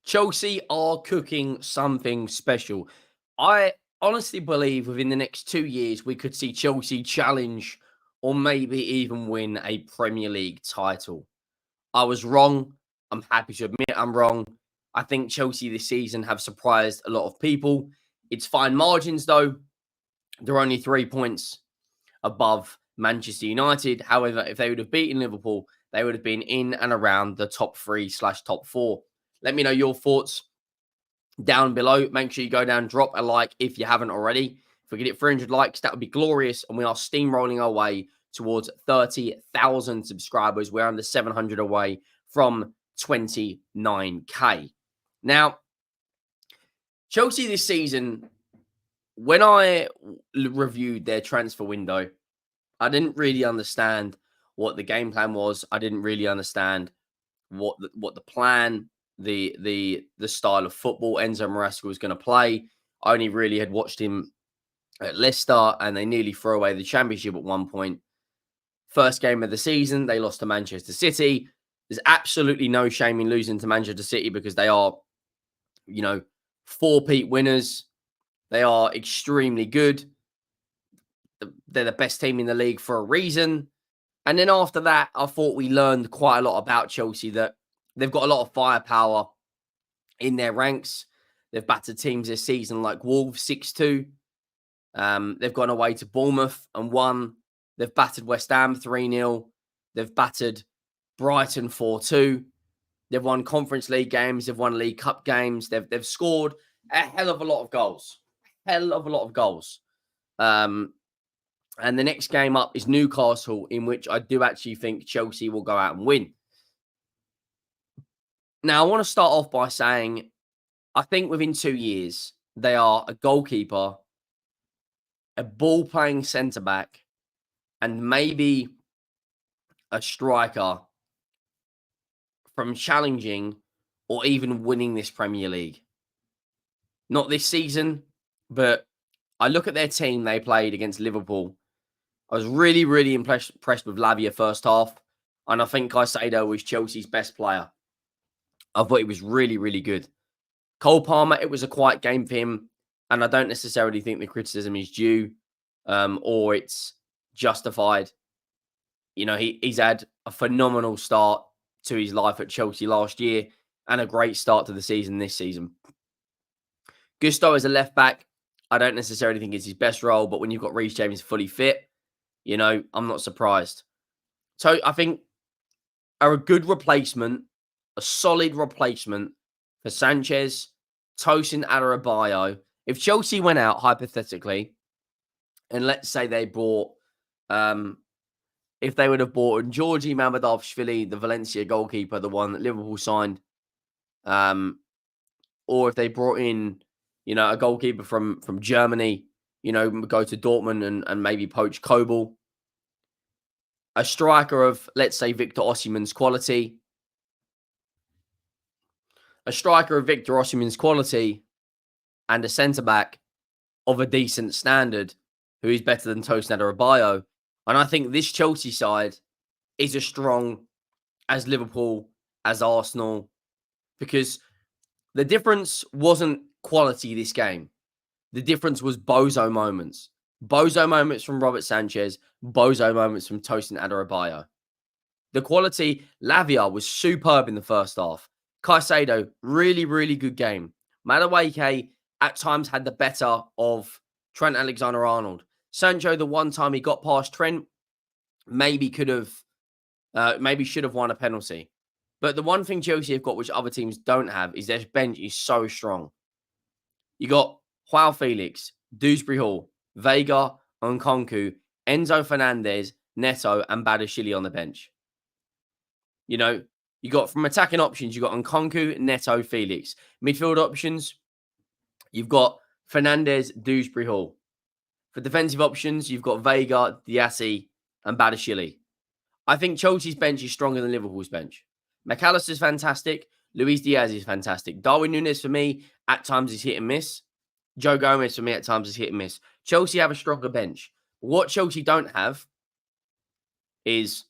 Chelsea are cooking something special. I honestly believe within the next 2 years, we could see Chelsea challenge or maybe even win a Premier League title. I was wrong. I'm happy to admit I'm wrong. I think Chelsea this season have surprised a lot of people. It's fine margins, though. They're only 3 points above Manchester United. However, if they would have beaten Liverpool, they would have been in and around the top three/top four. Let me know your thoughts down below. Make sure you go down, drop a like if you haven't already. If we get it 300 likes, that would be glorious. And we are steamrolling our way towards 30,000 subscribers. We're under 700 away from 29K. Now, Chelsea this season, when I reviewed their transfer window, I didn't really understand what the game plan was. I didn't really understand what the plan, the style of football Enzo Maresca was going to play. I only really had watched him at Leicester, and they nearly threw away the championship at one point. First game of the season, they lost to Manchester City. There's absolutely no shame in losing to Manchester City because they are, four-peat winners. They are extremely good. They're the best team in the league for a reason. And then after that, I thought we learned quite a lot about Chelsea, that they've got a lot of firepower in their ranks. They've battered teams this season like Wolves 6-2. They've gone away to Bournemouth and won. They've battered West Ham 3-0. They've battered Brighton 4-2. They've won Conference League games. They've won League Cup games. They've scored a hell of a lot of goals. And the next game up is Newcastle, in which I do actually think Chelsea will go out and win. Now, I want to start off by saying I think within 2 years, they are a goalkeeper, a ball-playing centre-back, and maybe a striker from challenging or even winning this Premier League. Not this season, but I look at their team they played against Liverpool. I was really, really impressed with Lavia first half, and I think Caicedo was Chelsea's best player. I thought he was really, really good. Cole Palmer, it was a quiet game for him, and I don't necessarily think the criticism is due or it's justified. He's had a phenomenal start to his life at Chelsea last year and a great start to the season this season. Gusto as a left back, I don't necessarily think it's his best role, but when you've got Reece James fully fit, I'm not surprised. So I think are a good replacement, a solid replacement for Sanchez, Tosin Adarabioyo. If Chelsea went out, hypothetically, and let's say they bought, if they would have bought Georgi Mamadovashvili, the Valencia goalkeeper, the one that Liverpool signed, or if they brought in, a goalkeeper from Germany, go to Dortmund and maybe poach Kobel. A striker of, let's say, Victor Osimhen's quality. And a centre-back of a decent standard who is better than Tosin Adarabioyo. And I think this Chelsea side is as strong as Liverpool, as Arsenal, because the difference wasn't quality this game. The difference was bozo moments. Bozo moments from Robert Sanchez, bozo moments from Tosin Adarabioyo. The quality, Lavia was superb in the first half. Caicedo, really, really good game. Madueke at times had the better of Trent Alexander-Arnold. Sancho, the one time he got past Trent, maybe should have won a penalty. But the one thing Chelsea have got, which other teams don't have, is their bench is so strong. You got Joao Felix, Dewsbury Hall, Vega, Nkunku, Enzo Fernandez, Neto, and Badashili on the bench. You got from attacking options, you got Nkunku, Neto, Felix. Midfield options, you've got Fernandez, Dewsbury Hall. For defensive options, you've got Vega, Diassi, and Badashili. I think Chelsea's bench is stronger than Liverpool's bench. McAllister's fantastic. Luis Diaz is fantastic. Darwin Núñez, for me, at times is hit and miss. Joe Gomez, for me, at times is hit and miss. Chelsea have a stronger bench. What Chelsea don't have is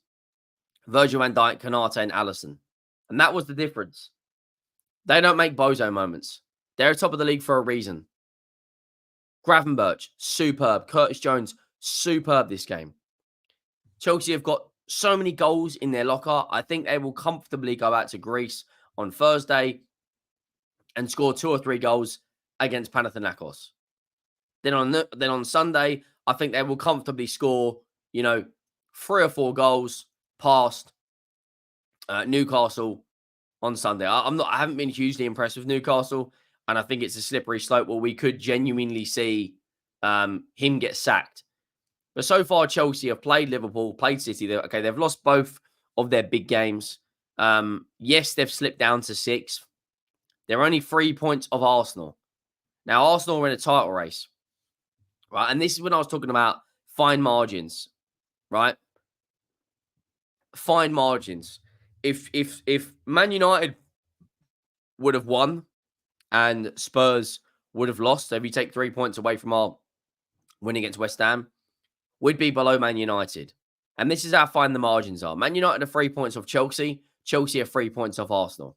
Virgil van Dijk, Konate, and Alisson. And that was the difference. They don't make bozo moments. They're top of the league for a reason. Gravenberch, superb. Curtis Jones, superb this game. Chelsea have got so many goals in their locker. I think they will comfortably go out to Greece on Thursday and score 2 or 3 goals against Panathinaikos. Then on Sunday, I think they will comfortably score, 3 or 4 goals past Newcastle on Sunday. I haven't been hugely impressed with Newcastle, and I think it's a slippery slope where we could genuinely see him get sacked. But so far, Chelsea have played Liverpool, played City. They've lost both of their big games. Yes, they've slipped down to 6th. They're only 3 points of Arsenal. Now, Arsenal are in a title race, right? And this is when I was talking about fine margins, right? Fine margins. If Man United would have won and Spurs would have lost, so if you take 3 points away from our win against West Ham, we'd be below Man United. And this is how fine the margins are. Man United are 3 points off Chelsea. Chelsea are 3 points off Arsenal.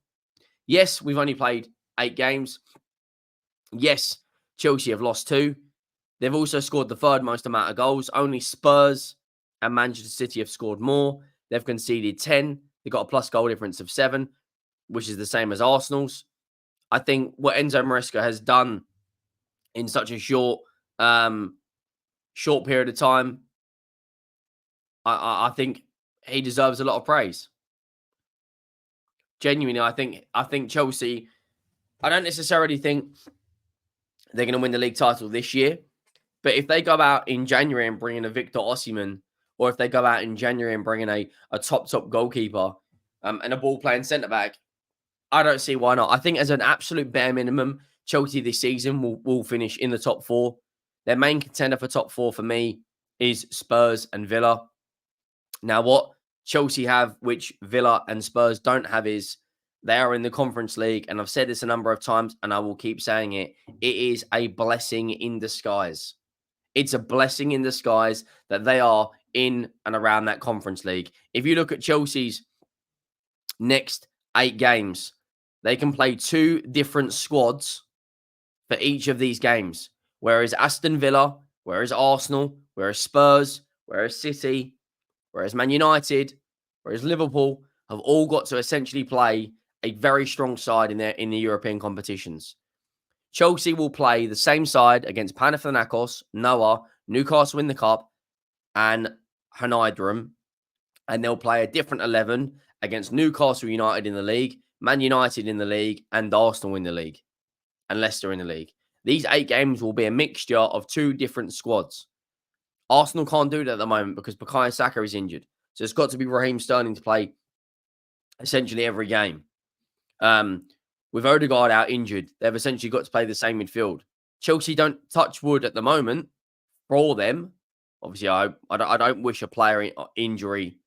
Yes, we've only played 8 games. Yes, Chelsea have lost 2. They've also scored the third most amount of goals. Only Spurs and Manchester City have scored more. They've conceded 10. They've got a plus goal difference of 7, which is the same as Arsenal's. I think what Enzo Maresca has done in such a short period of time, I think he deserves a lot of praise. Genuinely, I think Chelsea, I don't necessarily think they're going to win the league title this year. But if they go out in January and bring in a Victor Osimhen, or if they go out in January and bring in a top goalkeeper and a ball-playing centre-back, I don't see why not. I think as an absolute bare minimum, Chelsea this season will finish in the top 4. Their main contender for top 4 for me is Spurs and Villa. Now, what Chelsea have, which Villa and Spurs don't have, is they are in the Conference League. And I've said this a number of times, and I will keep saying it. It is a blessing in disguise. It's a blessing in disguise that they are in and around that Conference League. If you look at Chelsea's next 8 games, they can play 2 different squads for each of these games. Whereas Aston Villa, whereas Arsenal, whereas Spurs, whereas City, whereas Man United, whereas Liverpool have all got to essentially play a very strong side in the European competitions. Chelsea will play the same side against Panathinaikos, Noah, Newcastle in the Cup, and Hanidrum. And they'll play a different 11 against Newcastle United in the league, Man United in the league, and Arsenal in the league, and Leicester in the league. These 8 games will be a mixture of 2 different squads. Arsenal can't do that at the moment because Bukayo Saka is injured. So it's got to be Raheem Sterling to play essentially every game. With Odegaard out injured, they've essentially got to play the same midfield. Chelsea don't touch wood at the moment for them. Obviously, I don't wish a player injury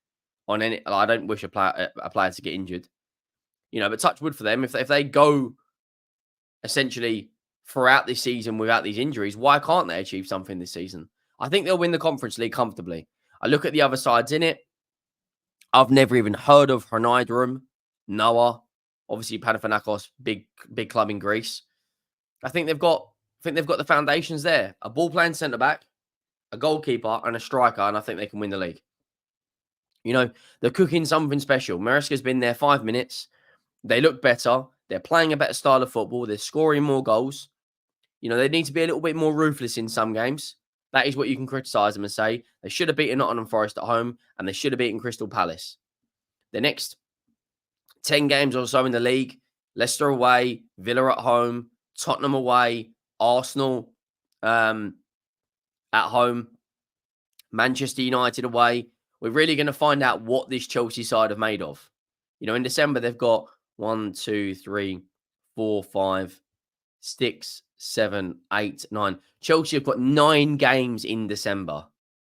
on any. I don't wish a player to get injured. But touch wood for them. If they go essentially throughout this season without these injuries, why can't they achieve something this season? I think they'll win the Conference League comfortably. I look at the other sides in it. I've never even heard of Hanidrum, Noah. Obviously, Panathinaikos, big club in Greece. I think they've got the foundations there. A ball-playing centre-back, a goalkeeper, and a striker, and I think they can win the league. They're cooking something special. Maresca's been there 5 minutes. They look better. They're playing a better style of football. They're scoring more goals. They need to be a little bit more ruthless in some games. That is what you can criticise them and say. They should have beaten Nottingham Forest at home, and they should have beaten Crystal Palace. The next 10 games or so in the league, Leicester away, Villa at home, Tottenham away, Arsenal at home, Manchester United away. We're really going to find out what this Chelsea side are made of. In December, they've got 1, 2, 3, 4, 5, 6, 7, 8, 9. Chelsea have got 9 games in December,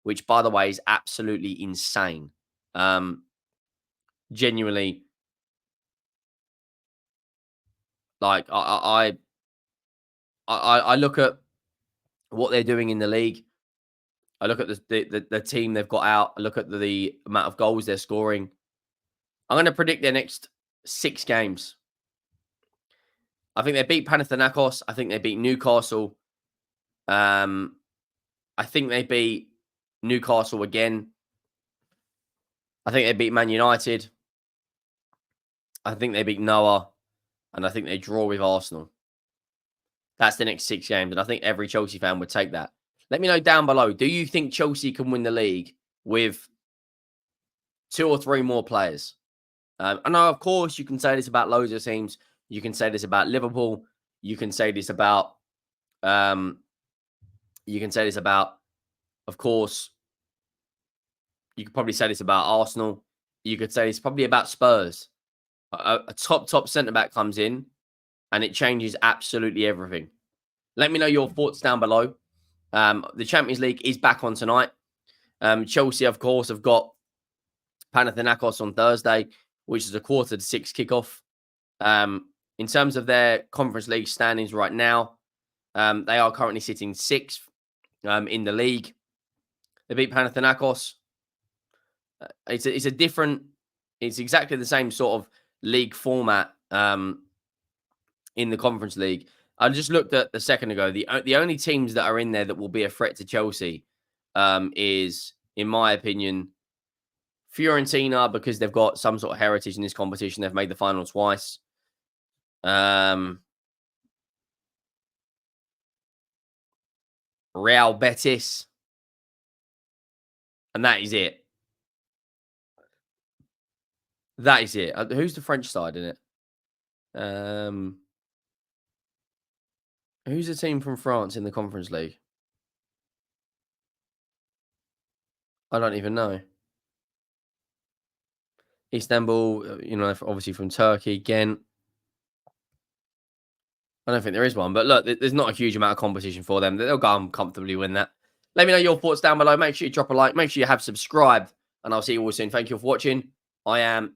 which, by the way, is absolutely insane. Genuinely, like I look at what they're doing in the league. I look at the team they've got out. I look at the amount of goals they're scoring. I'm going to predict their next 6 games. I think they beat Panathinaikos. I think they beat Newcastle. Um, I think they beat Newcastle again. I think they beat Man United. I think they beat Noah. And I think they draw with Arsenal. That's the next 6 games. And I think every Chelsea fan would take that. Let me know down below. Do you think Chelsea can win the league with 2 or 3 more players? I know, of course, you can say this about loads of teams. You can say this about Liverpool. You can say this about, um, you can say this about, of course, you could probably say this about Arsenal. You could say this probably about Spurs. A top centre back comes in and it changes absolutely everything. Let me know your thoughts down below. The Champions League is back on tonight. Chelsea, of course, have got Panathinaikos on Thursday, which is a 5:45 kickoff. In terms of their Conference League standings right now, they are currently sitting 6th in the league. They beat Panathinaikos. It's exactly the same sort of league format in the Conference League. I just looked at a second ago. The only teams that are in there that will be a threat to Chelsea is, in my opinion, Fiorentina, because they've got some sort of heritage in this competition. They've made the final twice. Real Betis. And that is it. That is it. Who's the French side in it? Who's the team from France in the Conference League? I don't even know. Istanbul, obviously from Turkey. Ghent. I don't think there is one. But look, there's not a huge amount of competition for them. They'll go and comfortably win that. Let me know your thoughts down below. Make sure you drop a like. Make sure you have subscribed. And I'll see you all soon. Thank you for watching. I am